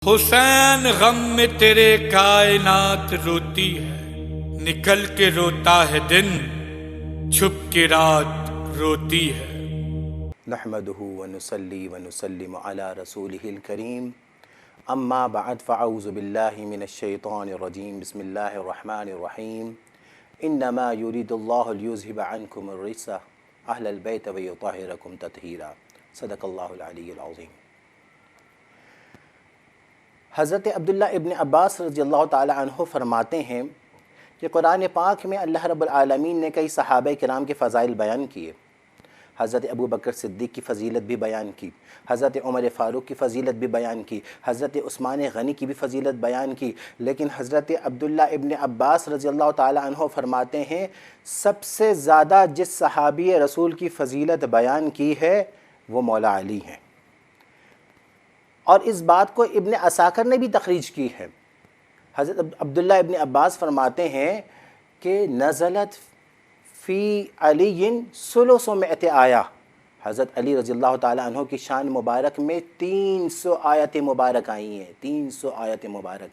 حسین غم میں تیرے کائنات روتی ہے، نکل کے روتا ہے دن، چھپ کے رات روتی ہے۔ نحمده ونصلي ونسلم على رسوله الكريم اما بعد فاعوذ بالله من الشيطان الرجيم بسم الله الرحمن الرحيم انما يريد الله ليذهب عنكم الرجس اهل البيت ويطهركم تطهيرا صدق الله العلي العظيم۔ حضرت عبداللہ ابن عباس رضی اللہ تعالی عنہ فرماتے ہیں کہ قرآن پاک میں اللہ رب العالمین نے کئی صحابہ کرام کے فضائل بیان کیے۔ حضرت ابو بکر صدیق کی فضیلت بھی بیان کی، حضرت عمر فاروق کی فضیلت بھی بیان کی، حضرت عثمان غنی کی بھی فضیلت بیان کی، لیکن حضرت عبداللہ ابن عباس رضی اللہ تعالی عنہ فرماتے ہیں سب سے زیادہ جس صحابی رسول کی فضیلت بیان کی ہے وہ مولا علی ہیں، اور اس بات کو ابن عساکر نے بھی تخریج کی ہے۔ حضرت عبداللہ ابن عباس فرماتے ہیں کہ نزلت فی علی ثلث مئت آیہ، حضرت علی رضی اللہ تعالی عنہ کی شان مبارک میں 300 آیت مبارک آئی ہیں، 300 آیت مبارک۔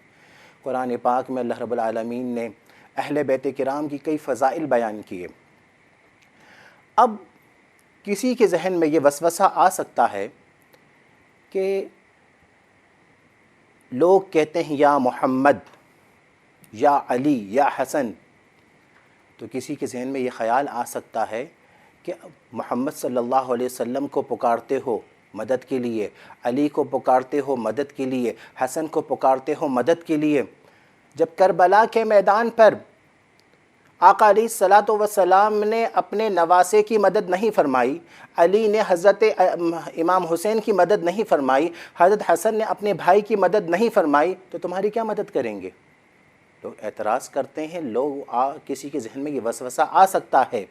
قرآن پاک میں اللہ رب العالمین نے اہل بیت کرام کی کئی فضائل بیان کیے۔ اب کسی کے ذہن میں یہ وسوسہ آ سکتا ہے کہ لوگ کہتے ہیں یا محمد یا علی یا حسن، تو کسی کے ذہن میں یہ خیال آ سکتا ہے کہ محمد صلی اللہ علیہ وسلم کو پکارتے ہو مدد کے لیے، علی کو پکارتے ہو مدد کے لیے، حسن کو پکارتے ہو مدد کے لیے۔ جب کربلا کے میدان پر آقا علیہ الصلاۃ والسلام نے اپنے نواسے کی مدد نہیں فرمائی، علی نے حضرت امام حسین کی مدد نہیں فرمائی، حضرت حسن نے اپنے بھائی کی مدد نہیں فرمائی، تو تمہاری کیا مدد کریں گے؟ لوگ اعتراض کرتے ہیں، کسی کے ذہن میں یہ وسوسہ آ سکتا ہے۔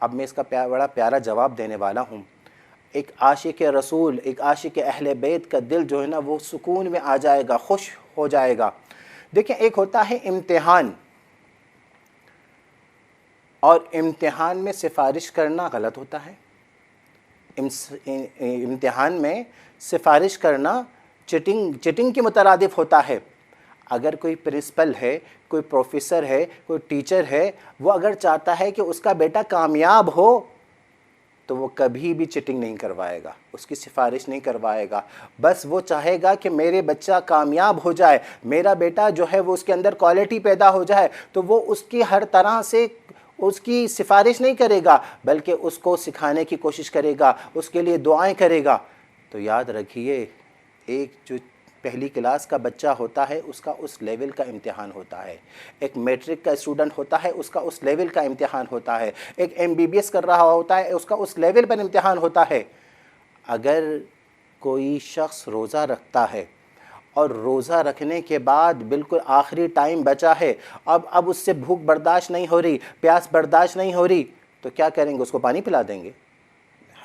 اب میں اس کا بڑا پیارا جواب دینے والا ہوں۔ ایک عاشق رسول، ایک عاشق اہل بیت کا دل جو ہے نا وہ سکون میں آ جائے گا، خوش ہو جائے گا۔ دیکھیں، ایک ہوتا ہے امتحان، اور امتحان میں سفارش کرنا غلط ہوتا ہے۔ امتحان میں سفارش کرنا چٹنگ کے مترادف ہوتا ہے۔ اگر کوئی پرنسپل ہے، کوئی پروفیسر ہے، کوئی ٹیچر ہے، وہ اگر چاہتا ہے کہ اس کا بیٹا کامیاب ہو تو وہ کبھی بھی چٹنگ نہیں کروائے گا، اس کی سفارش نہیں کروائے گا، بس وہ چاہے گا کہ میرے بچہ کامیاب ہو جائے، میرا بیٹا جو ہے وہ اس کے اندر کوالٹی پیدا ہو جائے، تو وہ اس کی ہر طرح سے اس کی سفارش نہیں کرے گا، بلکہ اس کو سکھانے کی کوشش کرے گا، اس کے لیے دعائیں کرے گا۔ تو یاد رکھیے، ایک جو پہلی کلاس کا بچہ ہوتا ہے اس کا اس لیول کا امتحان ہوتا ہے، ایک میٹرک کا اسٹوڈنٹ ہوتا ہے اس کا اس لیول کا امتحان ہوتا ہے، ایک MBBS کر رہا ہوتا ہے اس کا اس لیول پر امتحان ہوتا ہے۔ اگر کوئی شخص روزہ رکھتا ہے اور روزہ رکھنے کے بعد بالکل آخری ٹائم بچا ہے، اب اس سے بھوک برداشت نہیں ہو رہی، پیاس برداشت نہیں ہو رہی، تو کیا کریں گے؟ اس کو پانی پلا دیں گے؟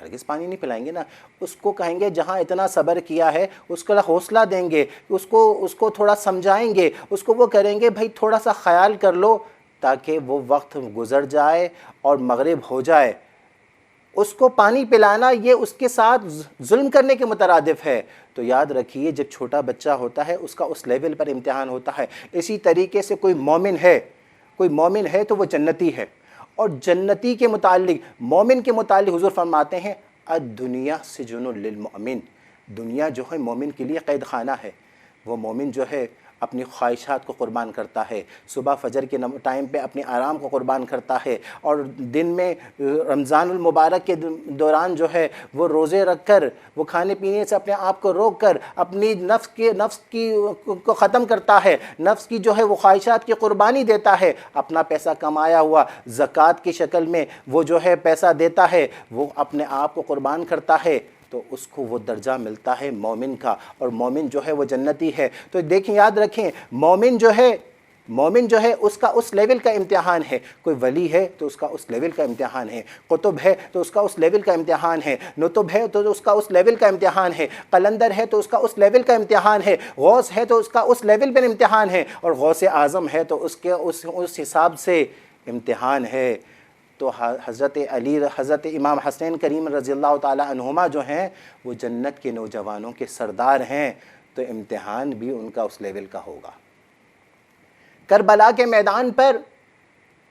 ہرگز پانی نہیں پلائیں گے نا۔ اس کو کہیں گے جہاں اتنا صبر کیا ہے اس کا حوصلہ دیں گے، اس کو تھوڑا سمجھائیں گے، اس کو وہ کریں گے بھائی تھوڑا سا خیال کر لو تاکہ وہ وقت گزر جائے اور مغرب ہو جائے۔ اس کو پانی پلانا یہ اس کے ساتھ ظلم کرنے کے مترادف ہے۔ تو یاد رکھیے، جب چھوٹا بچہ ہوتا ہے اس کا اس لیول پر امتحان ہوتا ہے۔ اسی طریقے سے کوئی مومن ہے تو وہ جنتی ہے، اور جنتی کے متعلق، مومن کے متعلق حضور فرماتے ہیں الدنیا سجن للمؤمن، دنیا جو ہے مومن کے لیے قید خانہ ہے۔ وہ مومن جو ہے اپنی خواہشات کو قربان کرتا ہے، صبح فجر کے ٹائم پہ اپنے آرام کو قربان کرتا ہے، اور دن میں رمضان المبارک کے دوران جو ہے وہ روزے رکھ کر، وہ کھانے پینے سے اپنے آپ کو روک کر اپنی نفس کو ختم کرتا ہے، نفس کی جو ہے وہ خواہشات کی قربانی دیتا ہے، اپنا پیسہ کمایا ہوا زکوٰۃ کی شکل میں وہ جو ہے پیسہ دیتا ہے، وہ اپنے آپ کو قربان کرتا ہے، تو اس کو وہ درجہ ملتا ہے مومن کا، اور مومن جو ہے وہ جنتی ہے۔ تو دیکھیں، یاد رکھیں، مومن جو ہے اس کا اس لیول کا امتحان ہے۔ کوئی ولی ہے تو اس کا اس لیول کا امتحان ہے، قطب ہے تو اس کا اس لیول کا امتحان ہے، نطب ہے تو اس کا اس لیول کا امتحان ہے، قلندر ہے تو اس کا اس لیول کا امتحان ہے، غوث ہے تو اس کا اس لیول پر امتحان ہے، اور غوث اعظم ہے تو اس کے اس حساب سے امتحان ہے۔ تو حضرت امام حسین کریم رضی اللہ تعالی عنہما جو ہیں وہ جنت کے نوجوانوں کے سردار ہیں۔ تو امتحان بھی ان کا اس لیول کا ہوگا۔ کربلا کے میدان پر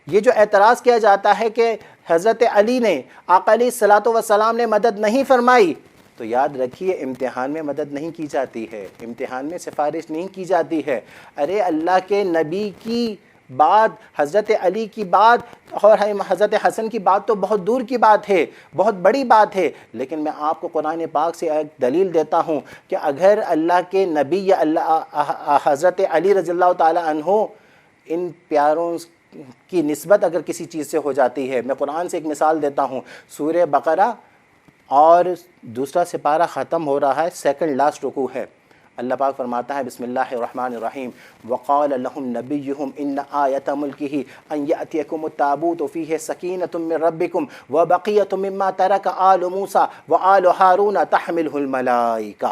یہ جو اعتراض کیا جاتا ہے کہ حضرت علی نے، آقا علیہ الصلوۃ والسلام نے مدد نہیں فرمائی، تو یاد رکھیے امتحان میں مدد نہیں کی جاتی ہے، امتحان میں سفارش نہیں کی جاتی ہے۔ ارے اللہ کے نبی کی بات، حضرت علی کی بات اور حضرت حسن کی بات تو بہت دور کی بات ہے، بہت بڑی بات ہے، لیکن میں آپ کو قرآن پاک سے ایک دلیل دیتا ہوں کہ اگر اللہ کے نبی یا حضرت علی رضی اللہ تعالی عنہ ان پیاروں کی نسبت اگر کسی چیز سے ہو جاتی ہے، میں قرآن سے ایک مثال دیتا ہوں، سورہ بقرہ اور دوسرا سپارہ ختم ہو رہا ہے، سیکنڈ لاسٹ رکوع ہے۔ اللہ پاک فرماتا ہے بسم اللہ الرحمن الرحیم وقال لهم نبيهم ان آیۃ ملکہ ان یأتیکم التابوت فیہ سکینۃ من ربکم وبقیۃ مما ترک آل موسیٰ وآل ہارون تحملہ الملائکہ۔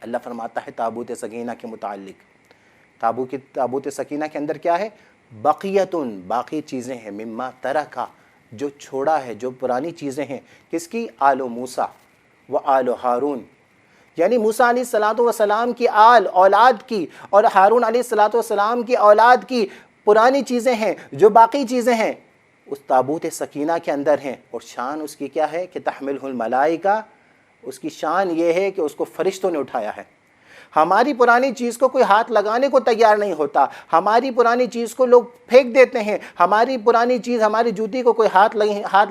اللہ فرماتا ہے تابوت سکینہ کے متعلق، تابوت سکینہ کے اندر کیا ہے؟ بقیتن، باقی چیزیں ہیں، مما ترکا، جو چھوڑا ہے، جو پرانی چیزیں ہیں، کس کی؟ آل موسیٰ و آل ہارون، یعنی موسیٰ علیہ السلام کی آل اولاد کی اور ہارون علیہ السلام کی اولاد کی پرانی چیزیں ہیں، جو باقی چیزیں ہیں اس تابوت سکینہ کے اندر ہیں، اور شان اس کی کیا ہے کہ تحملہ الملائکہ، اس کی شان یہ ہے کہ اس کو فرشتوں نے اٹھایا ہے۔ ہماری پرانی چیز کو کوئی ہاتھ لگانے کو تیار نہیں ہوتا، ہماری پرانی چیز کو لوگ پھینک دیتے ہیں، ہماری پرانی چیز، ہماری جوتی کو کوئی ہاتھ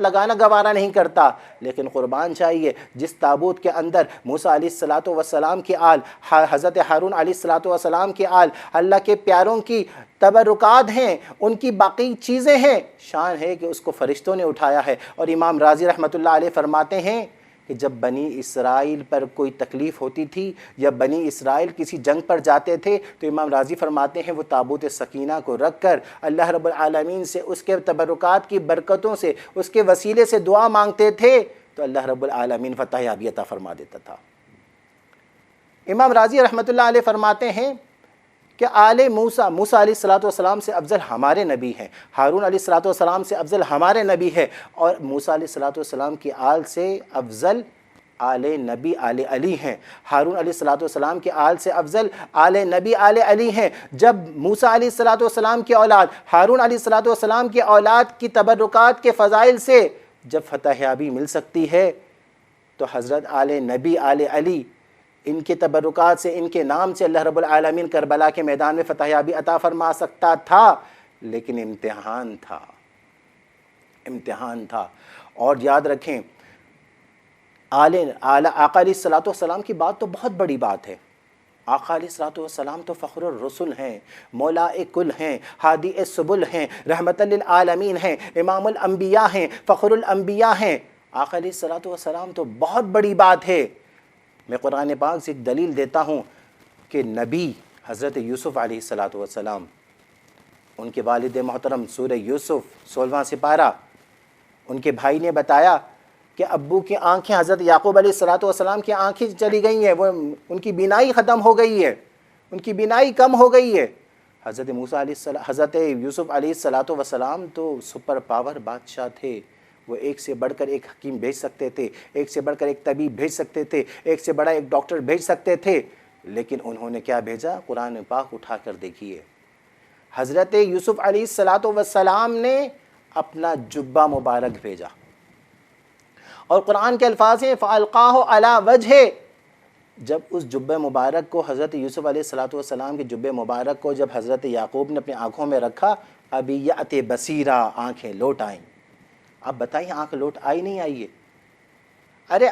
لگانا گوارا نہیں کرتا، لیکن قربان چاہیے جس تابوت کے اندر موسیٰ علیہ السلام کی آل، حضرت ہارون علیہ السلام کی آل، اللہ کے پیاروں کی تبرکات ہیں، ان کی باقی چیزیں ہیں، شان ہے کہ اس کو فرشتوں نے اٹھایا ہے۔ اور امام راضی رحمۃ اللہ علیہ فرماتے ہیں کہ جب بنی اسرائیل پر کوئی تکلیف ہوتی تھی یا بنی اسرائیل کسی جنگ پر جاتے تھے تو امام راضی فرماتے ہیں وہ تابوت سکینہ کو رکھ کر اللہ رب العالمین سے اس کے تبرکات کی برکتوں سے، اس کے وسیلے سے دعا مانگتے تھے تو اللہ رب العالمین فتح یابی عطا فرما دیتا تھا۔ امام راضی رحمۃ اللہ علیہ فرماتے ہیں کہ آل موسیٰ علیہ السلام سے افضل ہمارے نبی ہیں، ہارون علیہ السلام سے افضل ہمارے نبی ہے، اور موسیٰ علیہ السلام کی آل سے افضل آل نبی آل علی ہیں، ہارون علیہ السلام کی آل سے افضل آل نبی آل علی ہیں۔ جب موسیٰ علیہ السلام کی اولاد، ہارون علیہ السلام کی اولاد کی تبرکات کے فضائل سے جب فتح یابی مل سکتی ہے تو حضرت آل نبی آل علی، ان کے تبرکات سے، ان کے نام سے اللہ رب العالمین کربلا کے میدان میں فتح یابی عطا فرما سکتا تھا، لیکن امتحان تھا۔ اور یاد رکھیں آقا علیہ السلام کی بات تو بہت بڑی بات ہے۔ آقا علیہ السلام تو فخر الرسل ہیں، مولا کل ہیں، ہادی السبل ہیں، رحمت للعالمین ہیں، امام الانبیاء ہیں، فخر الانبیاء ہیں۔ آقا علیہ السلام تو بہت بڑی بات ہے۔ میں قرآن پاک سے ایک دلیل دیتا ہوں کہ نبی حضرت یوسف علیہ السلام، ان کے والد محترم سورہ یوسف 16واں سپارہ، ان کے بھائی نے بتایا کہ ابو کی آنکھیں، حضرت یعقوب علیہ السلام کی آنکھیں چلی گئی ہیں، وہ ان کی بینائی ختم ہو گئی ہے، ان کی بینائی کم ہو گئی ہے۔ حضرت یوسف علیہ السلام تو سپر پاور بادشاہ تھے، وہ ایک سے بڑھ کر ایک حکیم بھیج سکتے تھے، ایک سے بڑھ کر ایک طبیب بھیج سکتے تھے، ایک سے بڑا ایک ڈاکٹر بھیج سکتے تھے، لیکن انہوں نے کیا بھیجا؟ قرآن پاک اٹھا کر دیکھیے، حضرت یوسف علیہ السلام نے اپنا جبہ مبارک بھیجا، اور قرآن کے الفاظ ہیں فَأَلْقَاهُ عَلَى وَجْهِ، جب اس جبہ مبارک کو، حضرت یوسف علیہ السلام کے جبہ مبارک کو جب حضرت یعقوب نے اپنی آنکھوں میں رکھا، ابیّت بصیرا، آنکھیں لوٹ آئیں۔ اب بتائیے آنکھ لوٹ آئی نہیں آئی ہے؟ ارے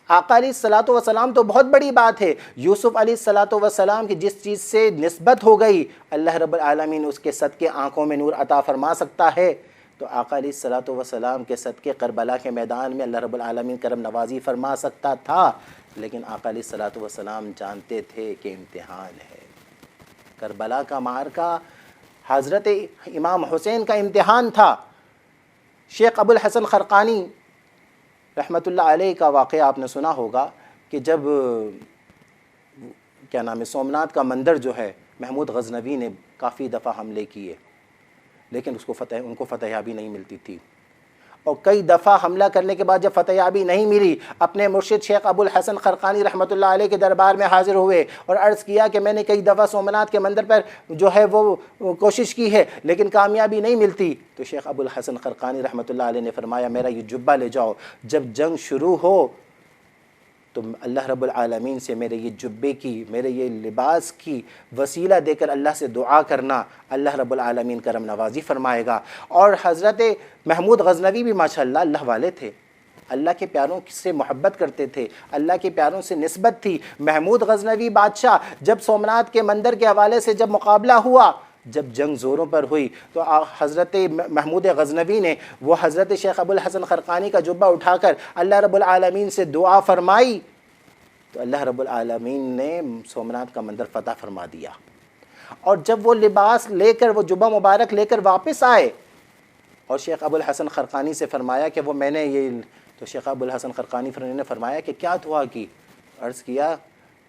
آقا علیہ السلام تو بہت بڑی بات ہے۔ یوسف علیہ السلام کی جس چیز سے نسبت ہو گئی، اللہ رب العالمین اس کے صدقے آنکھوں میں نور عطا فرما سکتا ہے، تو آقا علیہ السلام کے صدقے کربلا کے میدان میں اللہ رب العالمین کرم نوازی فرما سکتا تھا، لیکن آقا علیہ السلام جانتے تھے کہ امتحان ہے۔ کربلا کا معرکہ حضرت امام حسین کا امتحان تھا۔ شیخ ابو الحسن خرقانی رحمۃ اللہ علیہ کا واقعہ آپ نے سنا ہوگا کہ جب کیا نام ہے سومناتھ کا مندر جو ہے، محمود غزنوی نے کافی دفعہ حملے کیے، لیکن ان کو فتح یابی نہیں ملتی تھی، اور کئی دفعہ حملہ کرنے کے بعد جب فتح یابی نہیں ملی، اپنے مرشد شیخ ابو الحسن خرقانی رحمۃ اللہ علیہ کے دربار میں حاضر ہوئے اور عرض کیا کہ میں نے کئی دفعہ سومناتھ کے مندر پر جو ہے وہ کوشش کی ہے لیکن کامیابی نہیں ملتی۔ تو شیخ ابو الحسن خرقانی رحمۃ اللہ علیہ نے فرمایا میرا یہ جبہ لے جاؤ، جب جنگ شروع ہو تو اللہ رب العالمین سے میرے یہ جبے کی، میرے یہ لباس کی وسیلہ دے کر اللہ سے دعا کرنا، اللہ رب العالمین کرم نوازی فرمائے گا۔ اور حضرت محمود غزنوی بھی ماشاءاللہ اللہ والے تھے، اللہ کے پیاروں سے محبت کرتے تھے، اللہ کے پیاروں سے نسبت تھی۔ محمود غزنوی بادشاہ جب سومناتھ کے مندر کے حوالے سے جب مقابلہ ہوا، جب جنگ زوروں پر ہوئی تو حضرت محمود غزنوی نے وہ حضرت شیخ ابو الحسن خرقانی کا جبہ اٹھا کر اللہ رب العالمین سے دعا فرمائی تو اللہ رب العالمین نے سومناتھ کا مندر فتح فرما دیا۔ اور جب وہ لباس لے کر، وہ جبہ مبارک لے کر واپس آئے اور شیخ ابو الحسن خرقانی سے فرمایا کہ وہ میں نے یہ، تو شیخ ابو الحسن خرقانی نے فرمایا کہ کیا دعا کی؟ عرض کیا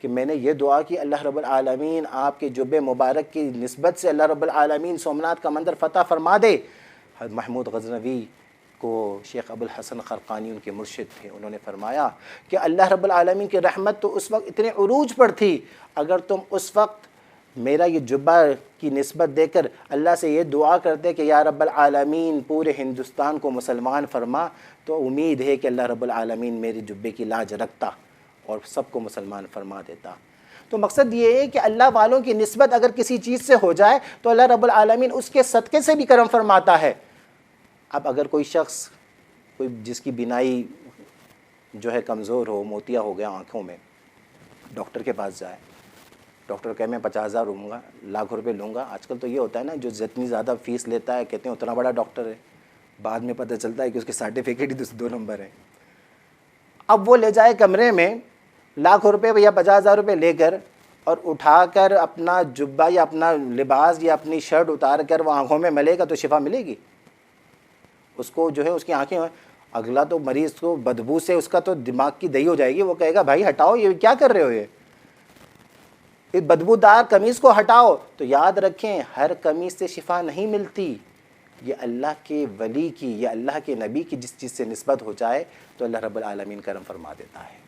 کہ میں نے یہ دعا کی اللہ رب العالمین آپ کے جبے مبارک کی نسبت سے اللہ رب العالمین سومناتھ کا مندر فتح فرما دے۔ محمود غزنوی کو شیخ ابو الحسن خرقانی ان کے مرشد تھے، انہوں نے فرمایا کہ اللہ رب العالمین کی رحمت تو اس وقت اتنے عروج پر تھی، اگر تم اس وقت میرا یہ جبہ کی نسبت دے کر اللہ سے یہ دعا کرتے کہ یا رب العالمین پورے ہندوستان کو مسلمان فرما، تو امید ہے کہ اللہ رب العالمین میرے جبے کی لاج رکھتا اور سب کو مسلمان فرما دیتا۔ تو مقصد یہ ہے کہ اللہ والوں کی نسبت اگر کسی چیز سے ہو جائے تو اللہ رب العالمین اس کے صدقے سے بھی کرم فرماتا ہے۔ اب اگر کوئی شخص، کوئی جس کی بینائی جو ہے کمزور ہو، موتیا ہو گیا آنکھوں میں، ڈاکٹر کے پاس جائے، ڈاکٹر کہے میں 50,000 لوں گا، لاکھ روپے لوں گا۔ آج کل تو یہ ہوتا ہے نا، جو جتنی زیادہ فیس لیتا ہے کہتے ہیں اتنا بڑا ڈاکٹر ہے، بعد میں پتہ چلتا ہے کہ اس کے سرٹیفکیٹ ہی 2 نمبر ہیں۔ اب وہ لے جائے کمرے میں لاکھ روپے یا 50,000 روپے لے کر اور اٹھا کر اپنا جبہ یا اپنا لباس یا اپنی شرٹ اتار کر وہ آنکھوں میں ملے گا تو شفا ملے گی؟ اس کو جو ہے اس کی آنکھیں، اگلا تو مریض کو بدبو سے اس کا تو دماغ کی دہی ہو جائے گی، وہ کہے گا بھائی ہٹاؤ، یہ کیا کر رہے ہو، یہ بدبودار قمیض کو ہٹاؤ۔ تو یاد رکھیں ہر قمیض سے شفا نہیں ملتی، یہ اللہ کے ولی کی یا اللہ کے نبی کی جس چیز سے نسبت ہو جائے تو اللہ رب العالمین کرم فرما دیتا ہے۔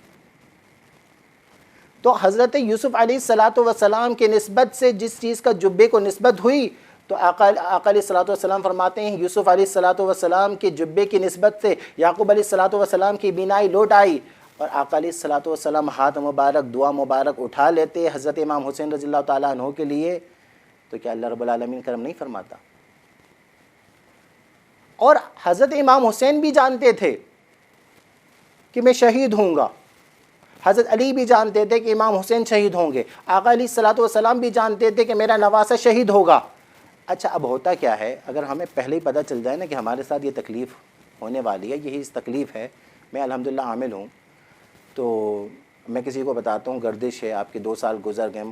تو حضرت یوسف علیہ السلام کے نسبت سے جس چیز کا جبے کو نسبت ہوئی تو آقا علیہ السلام فرماتے ہیں یوسف علیہ السلام کے جبے کی نسبت سے یعقوب علیہ السلام کی بینائی لوٹ آئی، اور آقا علیہ السلام ہاتھ مبارک، دعا مبارک اٹھا لیتے حضرت امام حسین رضی اللہ تعالیٰ عنہ کے لیے، تو کیا اللہ رب العالمین کرم نہیں فرماتا؟ اور حضرت امام حسین بھی جانتے تھے کہ میں شہید ہوں گا، حضرت علی بھی جانتے تھے کہ امام حسین شہید ہوں گے، آقا علیہ السلام بھی جانتے تھے کہ میرا نواسہ شہید ہوگا۔ اچھا اب ہوتا کیا ہے، اگر ہمیں پہلے ہی پتہ چل جائے نا کہ ہمارے ساتھ یہ تکلیف ہونے والی ہے، یہی اس تکلیف ہے، میں الحمدللہ عامل ہوں، تو میں کسی کو بتاتا ہوں گردش ہے، آپ کے 2 سال گزر گئے،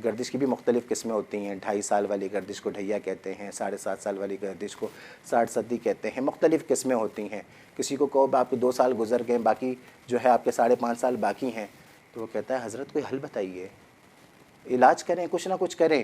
گردش کی بھی مختلف قسمیں ہوتی ہیں، 2.5 سال والی گردش کو ڈھیا کہتے ہیں، 7.5 سال والی گردش کو 60 صدی کہتے ہیں، مختلف قسمیں ہوتی ہیں۔ کسی کو کہو آپ کے 2 سال گزر گئے، باقی جو ہے آپ کے 5.5 سال باقی ہیں، تو وہ کہتا ہے حضرت کوئی حل بتائیے، علاج کریں، کچھ نہ کچھ کریں۔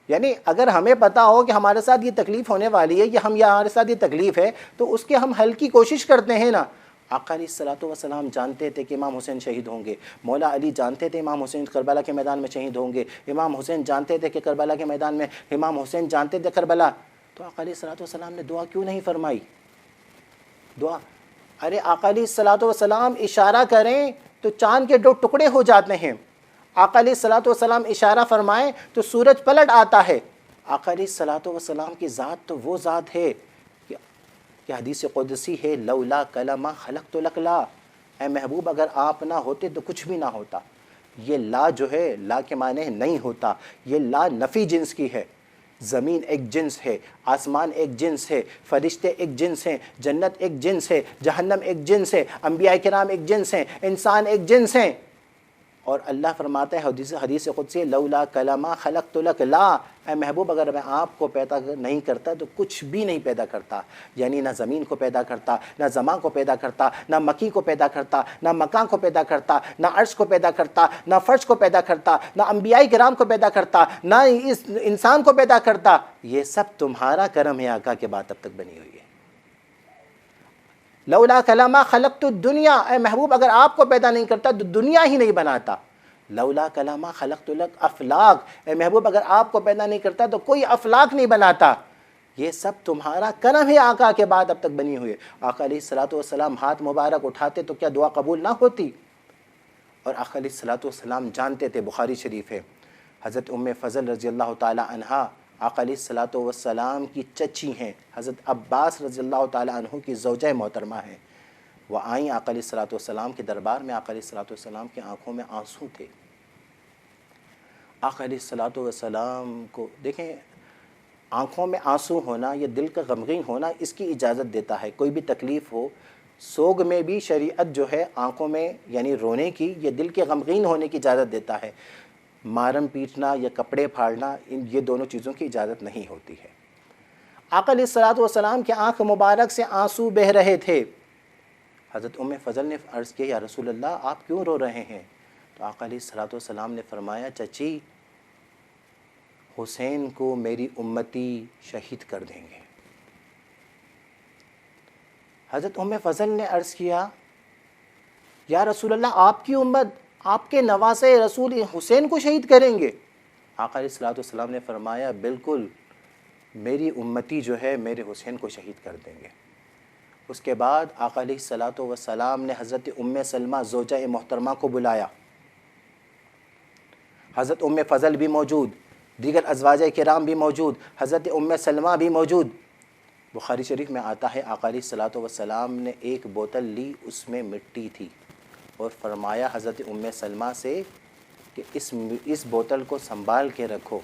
یعنی اگر ہمیں پتہ ہو کہ ہمارے ساتھ یہ تکلیف ہونے والی ہے یا ہمارے ساتھ یہ تکلیف ہے تو اس کے ہم حل کی کوشش کرتے ہیں نا۔ آقا علیہ السلام جانتے تھے کہ امام حسین شہید ہوں گے، مولا علی جانتے تھے امام حسین کربلا کے میدان میں شہید ہوں گے، امام حسین جانتے تھے کہ کربلا کے میدان میں، امام حسین جانتے تھے کربلا، تو آقا علیہ السلام نے دعا کیوں نہیں فرمائی؟ دعا، ارے آقا علیہ السلام اشارہ کریں تو چاند کے 2 ٹکڑے ہو جاتے ہیں، آقا علیہ السلام اشارہ فرمائیں تو سورج پلٹ آتا ہے۔ آقا علیہ السلام کی ذات تو وہ ذات ہے کہ حدیث قدسی ہے، لولا کلمہ خلقت لک لا، اے محبوب اگر آپ نہ ہوتے تو کچھ بھی نہ ہوتا۔ یہ لا جو ہے، لا کے معنی نہیں ہوتا، یہ لا نفی جنس کی ہے۔ زمین ایک جنس ہے، آسمان ایک جنس ہے، فرشتے ایک جنس ہیں، جنت ایک جنس ہے، جہنم ایک جنس ہے، انبیاء کرام ایک جنس ہیں، انسان ایک جنس ہیں۔ اور اللہ فرماتا ہے حدیث قدسی لولا کلمہ خلقت لک لا، اے محبوب اگر میں آپ کو پیدا نہیں کرتا تو کچھ بھی نہیں پیدا کرتا، یعنی نہ زمین کو پیدا کرتا، نہ زمان کو پیدا کرتا، نہ مکی کو پیدا کرتا، نہ مکان کو پیدا کرتا، نہ عرش کو پیدا کرتا، نہ فرش کو پیدا کرتا، نہ انبیاء کرام کو پیدا کرتا، نہ اس انسان کو پیدا کرتا۔ یہ سب تمہارا کرم ہے آقا کے بعد اب تک بنی ہوئی ہے۔ لولا کلما خلقت الدنیا، اے محبوب اگر آپ کو پیدا نہیں کرتا تو دنیا ہی نہیں بناتا. لولا کلما خلقت لک افلاک، اے محبوب اگر آپ کو پیدا نہیں کرتا تو کوئی افلاک نہیں بناتا. یہ سب تمہارا کرم ہے آقا کے بعد اب تک بنی ہوئی ہے. آقا علیہ الصلوۃ والسلام ہاتھ مبارک اٹھاتے تو کیا دعا قبول نہ ہوتی؟ اور آقا علیہ الصلوۃ والسلام جانتے تھے، بخاری شریف ہے، حضرت ام فضل رضی اللہ تعالی عنہا آقا علیہ الصلوۃ والسلام کی چچی ہیں، حضرت عباس رضی اللہ تعالی عنہ کی زوجہ محترمہ ہیں. وہ آئیں آقا علیہ الصلوۃ والسلام کے دربار میں. آقا علیہ الصلوۃ والسلام کی آنکھوں میں آنسو تھے. آقا علیہ الصلوۃ والسلام کو دیکھیں، آنکھوں میں آنسو ہونا، یہ دل کا غمگین ہونا، اس کی اجازت دیتا ہے. کوئی بھی تکلیف ہو، سوگ میں بھی شریعت جو ہے آنکھوں میں یعنی رونے کی، یہ دل کے غمگین ہونے کی اجازت دیتا ہے. مارم پیٹنا یا کپڑے پھاڑنا، یہ دونوں چیزوں کی اجازت نہیں ہوتی ہے. آقا علیہ الصلوۃ والسلام کے آنکھ مبارک سے آنسو بہہ رہے تھے. حضرت ام فضل نے عرض کیا، یا رسول اللہ آپ کیوں رو رہے ہیں؟ تو آقا علیہ الصلوۃ والسلام نے فرمایا، چچی حسین کو میری امتی شہید کر دیں گے. حضرت ام فضل نے عرض کیا، یا رسول اللہ آپ کی امت، آپ کے نواسے رسول حسین کو شہید کریں گے؟ آقا علیہ الصلوۃ والسلام نے فرمایا، بالکل میری امتی جو ہے میرے حسین کو شہید کر دیں گے. اس کے بعد آقا علیہ الصلوۃ والسلام نے حضرت ام سلمہ زوجہ محترمہ کو بلایا. حضرت ام فضل بھی موجود، دیگر ازواج کرام بھی موجود، حضرت ام سلمہ بھی موجود. بخاری شریف میں آتا ہے آقا علیہ الصلوۃ والسلام نے ایک بوتل لی، اس میں مٹی تھی، اور فرمایا حضرت ام سلمہ سے کہ اس بوتل کو سنبھال کے رکھو.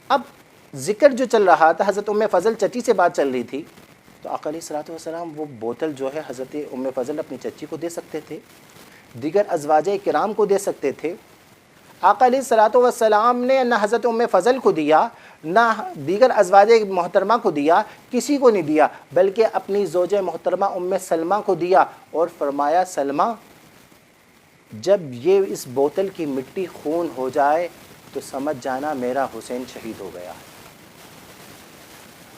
اب ذکر جو چل رہا تھا، حضرت ام فضل چچی سے بات چل رہی تھی، تو آقا علیہ الصلوۃ والسلام وہ بوتل جو ہے حضرت ام فضل اپنی چچی کو دے سکتے تھے، دیگر ازواج کرام کو دے سکتے تھے. آقا علیہ الصلوۃ والسلام نے نہ حضرت ام فضل کو دیا، نہ دیگر ازواج محترمہ کو دیا، کسی کو نہیں دیا، بلکہ اپنی زوجہ محترمہ ام سلمہ کو دیا، اور فرمایا سلمہ جب یہ اس بوتل کی مٹی خون ہو جائے تو سمجھ جانا میرا حسین شہید ہو گیا ہے.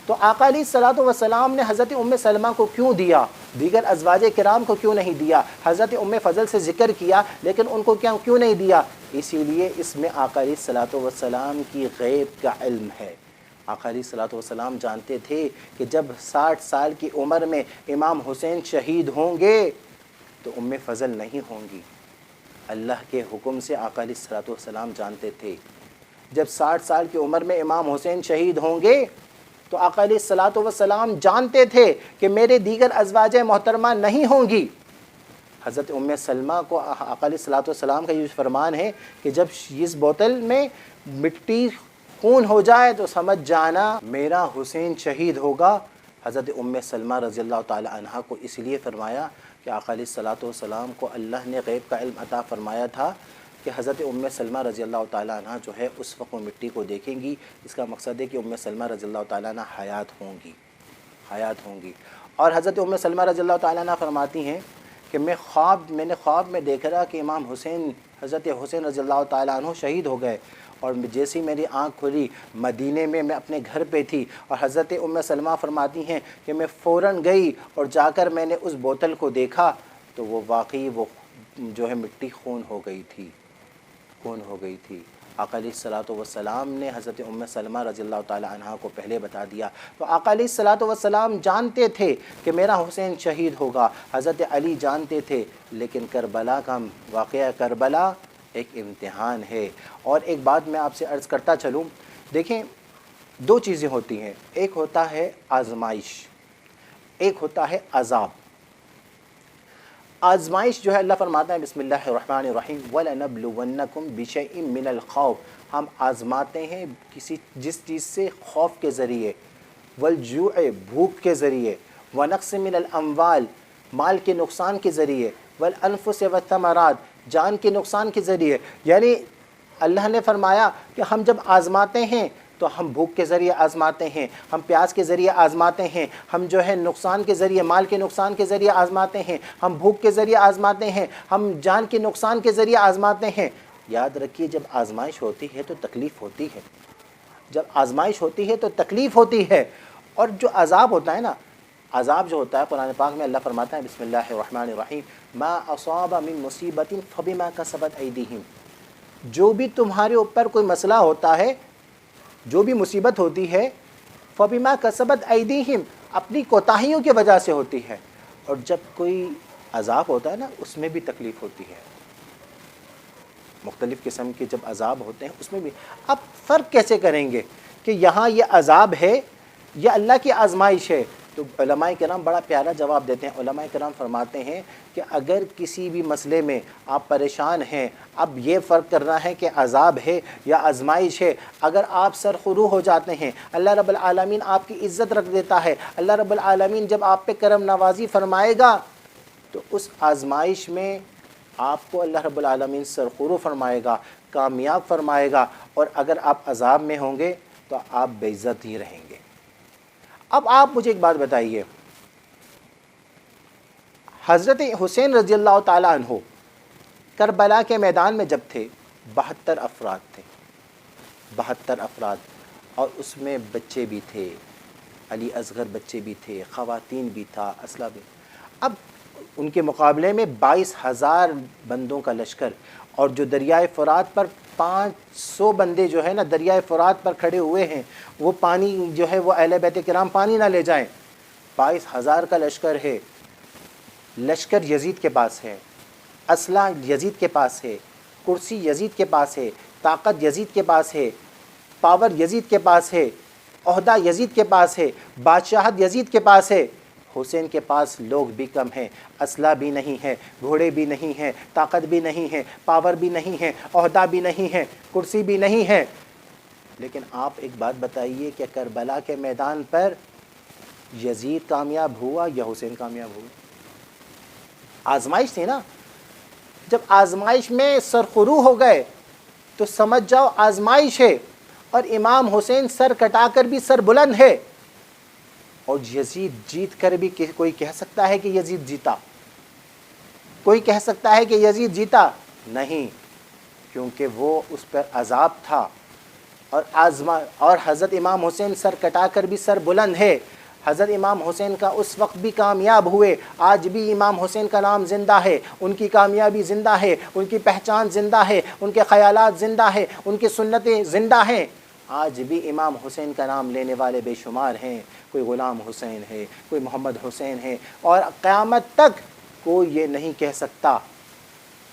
تو آقا علیہ الصلوۃ والسلام نے حضرت ام سلمہ کو کیوں دیا، دیگر ازواج کرام کو کیوں نہیں دیا؟ حضرت ام فضل سے ذکر کیا لیکن ان کو کیوں نہیں دیا؟ اسی لیے اس میں آقا علیہ الصلوۃ والسلام کی غیب کا علم ہے. آقا علیہ الصلوۃ والسلام جانتے تھے کہ جب 60 سال کی عمر میں امام حسین شہید ہوں گے تو ام فضل نہیں ہوں گی. اللہ کے حکم سے آقا علیہ الصلوۃ والسلام جانتے تھے جب 60 سال کی عمر میں امام حسین شہید ہوں گے تو آقا علیہ الصلوۃ والسلام جانتے تھے کہ میرے دیگر ازواج محترمہ نہیں ہوں گی. حضرت ام سلمہ کو آقا علیہ الصلوۃ والسلام کا یہ فرمان ہے کہ جب اس بوتل میں مٹی خون ہو جائے تو سمجھ جانا میرا حسین شہید ہوگا. حضرت ام سلمہ رضی اللہ تعالی عنہا کو اس لیے فرمایا کہ آقا علیہ الصلوۃ والسلام کو اللہ نے غیب کا علم عطا فرمایا تھا کہ حضرت ام سلمہ رضی اللہ تعالیٰ عنہ جو ہے اس وقت وہ مٹی کو دیکھیں گی. اس کا مقصد ہے کہ ام سلمہ رضی اللہ تعالیٰ عنہ حیات ہوں گی. اور حضرت ام سلمہ رضی اللہ تعالیٰ عنہ فرماتی ہیں کہ میں نے خواب میں دیکھ رہا کہ امام حسین، حضرت حسین رضی اللہ تعالیٰ عنہ شہید ہو گئے، اور جیسی میری آنکھ کھلی مدینے میں اپنے گھر پہ تھی، اور حضرت ام سلمہ فرماتی ہیں کہ میں فوراً گئی اور جا کر میں نے اس بوتل کو دیکھا تو وہ واقعی وہ جو ہے مٹی خون ہو گئی تھی. آقا علیہ الصلوۃ والسلام نے حضرت ام سلمہ رضی اللہ تعالی عنہا کو پہلے بتا دیا. تو آقا علیہ الصلوۃ والسلام جانتے تھے کہ میرا حسین شہید ہوگا. حضرت علی جانتے تھے، لیکن کربلا کا واقعہ، کربلا ایک امتحان ہے. اور ایک بات میں آپ سے عرض کرتا چلوں، دیکھیں دو چیزیں ہوتی ہیں، ایک ہوتا ہے آزمائش، ایک ہوتا ہے عذاب. آزمائش جو ہے اللہ فرماتا ہے بسم اللہ الرحمن الرحیم وَلَنَبْلُوَنَّكُمْ بِشَيْءٍ مِّنَ الْخَوْفِ، ہم آزماتے ہیں جس چیز سے خوف کے ذریعے، وَالْجُوعِ بھوک کے ذریعے، وَنَقْصٍ مِّنَ الْأَمْوَالِ مال کے نقصان کے ذریعے، وَالْأَنفُسِ وَالثَّمَرَاتِ جان کے نقصان کے ذریعے. یعنی اللہ نے فرمایا کہ ہم جب آزماتے ہیں تو ہم بھوک کے ذریعے آزماتے ہیں، ہم پیاس کے ذریعے آزماتے ہیں، ہم جو ہے نقصان کے ذریعے، مال کے نقصان کے ذریعے آزماتے ہیں، ہم بھوک کے ذریعے آزماتے ہیں، ہم جان کے نقصان کے ذریعے آزماتے ہیں. یاد رکھیے جب آزمائش ہوتی ہے تو تکلیف ہوتی ہے، جب آزمائش ہوتی ہے تو تکلیف ہوتی ہے. اور جو عذاب ہوتا ہے نا، عذاب جو ہوتا ہے قرآن پاک میں اللہ فرماتا ہے بسم اللہ الرحمن الرحیم ما اصاب من مصیبت فبما کسبت ایدیہم، جو بھی تمہارے اوپر کوئی مسئلہ ہوتا ہے، جو بھی مصیبت ہوتی ہے، فبما کسبت ایدیہم، اپنی کوتاہیوں کی وجہ سے ہوتی ہے. اور جب کوئی عذاب ہوتا ہے نا اس میں بھی تکلیف ہوتی ہے، مختلف قسم کے جب عذاب ہوتے ہیں اس میں بھی. اب فرق کیسے کریں گے کہ یہاں یہ عذاب ہے یا اللہ کی آزمائش ہے؟ تو علماء کرام بڑا پیارا جواب دیتے ہیں. علماء کرام فرماتے ہیں کہ اگر کسی بھی مسئلے میں آپ پریشان ہیں، اب یہ فرق کرنا ہے کہ عذاب ہے یا آزمائش ہے. اگر آپ سرخرو ہو جاتے ہیں، اللہ رب العالمین آپ کی عزت رکھ دیتا ہے، اللہ رب العالمین جب آپ پہ کرم نوازی فرمائے گا تو اس آزمائش میں آپ کو اللہ رب العالمین سرخرو فرمائے گا، کامیاب فرمائے گا. اور اگر آپ عذاب میں ہوں گے تو آپ بے عزت ہی رہیں گے. اب آپ مجھے ایک بات بتائیے، حضرت حسین رضی اللہ تعالیٰ عنہ کربلا کے میدان میں جب تھے 72 افراد تھے، 72 افراد، اور اس میں بچے بھی تھے، علی اصغر بچے بھی تھے، خواتین بھی تھا، اسلحہ بھی. اب ان کے مقابلے میں 22,000 بندوں کا لشکر، اور جو دریائے فرات پر 500 بندے جو ہے نا دریائے فرات پر کھڑے ہوئے ہیں، وہ پانی جو ہے وہ اہل بیت کرام پانی نہ لے جائیں. 22,000 کا لشکر ہے، لشکر یزید کے پاس ہے، اسلحہ یزید کے پاس ہے، کرسی یزید کے پاس ہے، طاقت یزید کے پاس ہے، پاور یزید کے پاس ہے، عہدہ یزید کے پاس ہے، بادشاہت یزید کے پاس ہے. حسین کے پاس لوگ بھی کم ہیں، اسلحہ بھی نہیں ہے، گھوڑے بھی نہیں ہیں، طاقت بھی نہیں ہے، پاور بھی نہیں ہے، عہدہ بھی نہیں ہے، کرسی بھی نہیں ہے. لیکن آپ ایک بات بتائیے کہ کربلا کے میدان پر یزید کامیاب ہوا یا حسین کامیاب ہوا؟ آزمائش تھی نا. جب آزمائش میں سرخرو ہو گئے تو سمجھ جاؤ آزمائش ہے، اور امام حسین سر کٹا کر بھی سر بلند ہے. اور یزید جیت کر بھی کوئی کہہ سکتا ہے کہ یزید جیتا؟ کوئی کہہ سکتا ہے کہ یزید جیتا؟ نہیں، کیونکہ وہ اس پر عذاب تھا. اور حضرت امام حسین سر کٹا کر بھی سر بلند ہے. حضرت امام حسین کا اس وقت بھی کامیاب ہوئے، آج بھی امام حسین کا نام زندہ ہے، ان کی کامیابی زندہ ہے، ان کی پہچان زندہ ہے، ان کے خیالات زندہ ہیں، ان کی سنتیں زندہ ہیں. آج بھی امام حسین کا نام لینے والے بے شمار ہیں. کوئی غلام حسین ہے، کوئی محمد حسین ہے، اور قیامت تک کوئی یہ نہیں کہہ سکتا.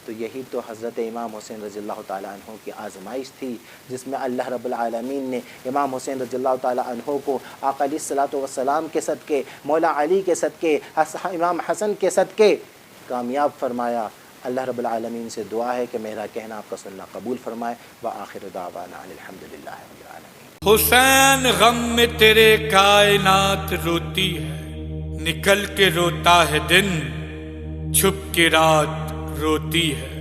تو یہی تو حضرت امام حسین رضی اللہ تعالیٰ عنہ کی آزمائش تھی، جس میں اللہ رب العالمین نے امام حسین رضی اللہ تعالیٰ عنہ کو آقا علیہ الصلوۃ والسلام کے صدقے، مولا علی کے صدقے، امام حسن کے صدقے کامیاب فرمایا. اللہ رب العالمین سے دعا ہے کہ میرا کہنا آپ کا سننا قبول فرمائے. وآخر دعوانا الحمدللہ رب العالمین. حسین غم میں تیرے کائنات روتی ہے، نکل کے روتا ہے دن، چھپ کے رات روتی ہے.